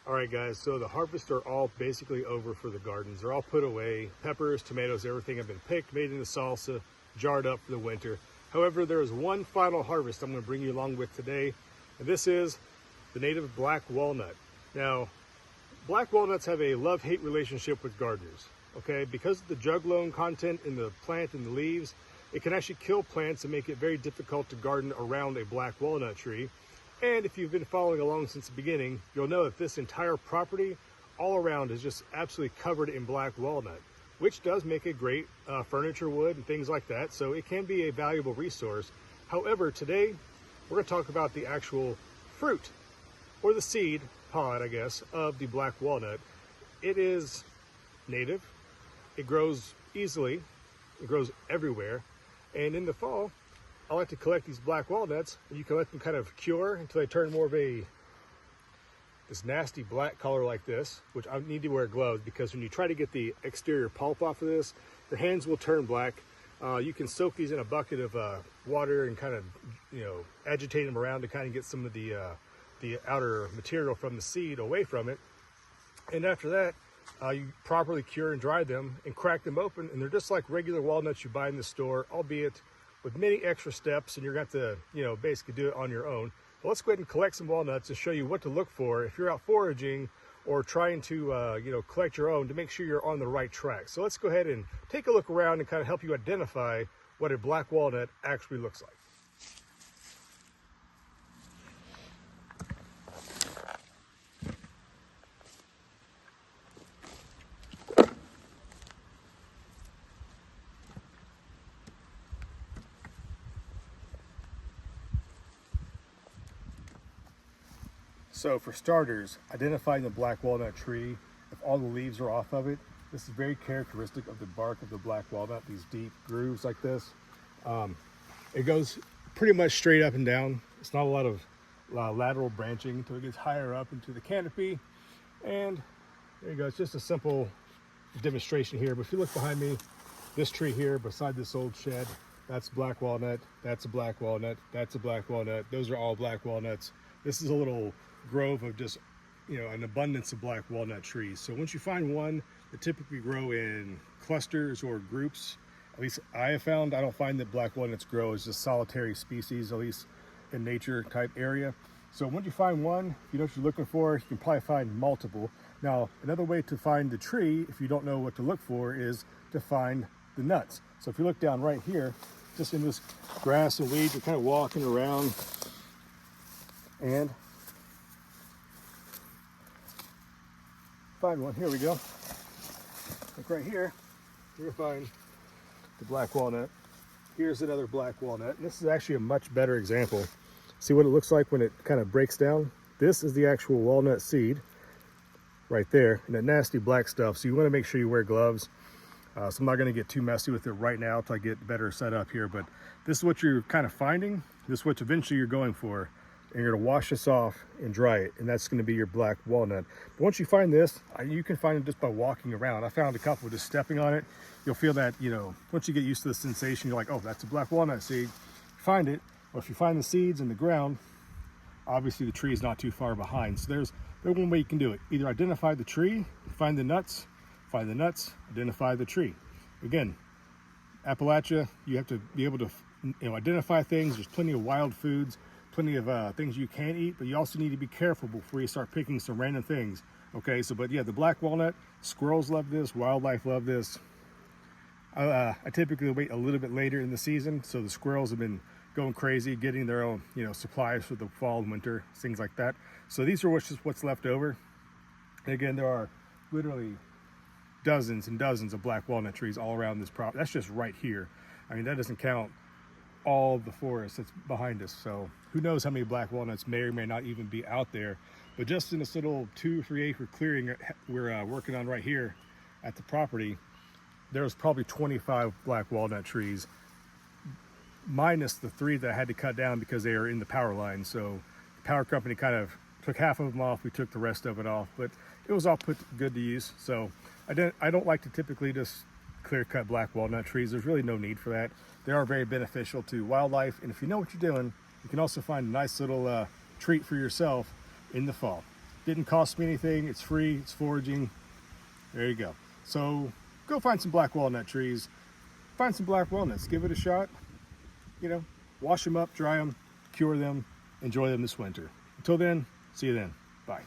All right, guys, so the harvests are all basically over for the gardens. They're all put away. Peppers, tomatoes, everything have been picked, made into salsa, jarred up for the winter. However, there is one final harvest I'm going to bring you along with today, and this is the native black walnut. Now, black walnuts have a love-hate relationship with gardeners, okay? Because of the juglone content in the plant and the leaves, it can actually kill plants and make it very difficult to garden around a black walnut tree. And if you've been following along since the beginning, you'll know that this entire property all around is just absolutely covered in black walnut, which does make a great furniture wood and things like that. So it can be a valuable resource. However, today we're going to talk about the actual fruit, or the seed pod, I guess, of the black walnut. It is native. It grows easily. It grows everywhere. And in the fall, I like to collect these black walnuts, and you can let them kind of cure until they turn more of this nasty black color like this, which I need to wear gloves because when you try to get the exterior pulp off of this, your hands will turn black. You can soak these in a bucket of water and kind of, agitate them around to kind of get some of the outer material from the seed away from it. And after that, you properly cure and dry them and crack them open, and they're just like regular walnuts you buy in the store, albeit with many extra steps, and you're going to have to, basically do it on your own. But let's go ahead and collect some walnuts and show you what to look for if you're out foraging or trying to, collect your own, to make sure you're on the right track. So let's go ahead and take a look around and kind of help you identify what a black walnut actually looks like. So for starters, identifying the black walnut tree, if all the leaves are off of it, this is very characteristic of the bark of the black walnut, these deep grooves like this. It goes pretty much straight up and down. It's not a lot of lateral branching until it gets higher up into the canopy. And there you go, it's just a simple demonstration here. But if you look behind me, this tree here beside this old shed, that's black walnut, that's a black walnut, that's a black walnut. Those are all black walnuts. This is a little grove of just an abundance of black walnut trees. So once you find one that typically grow in clusters or groups, at least I have found, I don't find that black walnuts grow as just solitary species, at least in nature type area. So once you find one, if you know what you're looking for, you can probably find multiple. Now another way to find the tree, if you don't know what to look for, is to find the nuts. So if you look down right here, just in this grass and weeds, you're kind of walking around, and find one. Here we go. Like right here, you're gonna find the black walnut. Here's another black walnut. And this is actually a much better example. See what it looks like when it kind of breaks down? This is the actual walnut seed right there, and that nasty black stuff. So you want to make sure you wear gloves. So I'm not going to get too messy with it right now until I get better set up here, but this is what you're kind of finding. This is what eventually you're going for. And you're going to wash this off and dry it, and that's going to be your black walnut. But once you find this, you can find it just by walking around. I found a couple just stepping on it. You'll feel that, once you get used to the sensation, you're like, oh, that's a black walnut seed. Find it. Well, if you find the seeds in the ground, obviously the tree is not too far behind. So there's one way you can do it. Either identify the tree, find the nuts, identify the tree. Again, Appalachia, you have to be able to identify things. There's plenty of wild foods, plenty of things you can eat, but you also need to be careful before you start picking some random things. Okay, so but yeah, the black walnut, squirrels love this, wildlife love this. I typically wait a little bit later in the season, so the squirrels have been going crazy, getting their own supplies for the fall and winter, things like that. So these are what's left over. And again, there are literally dozens and dozens of black walnut trees all around this property. That's just right here. I mean, that doesn't count all of the forest that's behind us. So who knows how many black walnuts may or may not even be out there. But just in this little 2 or 3 acre clearing we're working on right here at the property, there's probably 25 black walnut trees, minus the 3 that I had to cut down because they are in the power line. So the power company kind of took half of them off. We took the rest of it off, but it was all put good to use. So I don't like to typically just clear cut black walnut trees. There's really no need for that. They are very beneficial to wildlife, and if you know what you're doing, you can also find a nice little treat for yourself in the fall. Didn't cost me anything. It's free. It's foraging. There you go. So go find some black walnut trees. Find some black walnuts. Give it a shot. You know, wash them up, dry them, cure them, enjoy them this winter. Until then, see you then. Bye.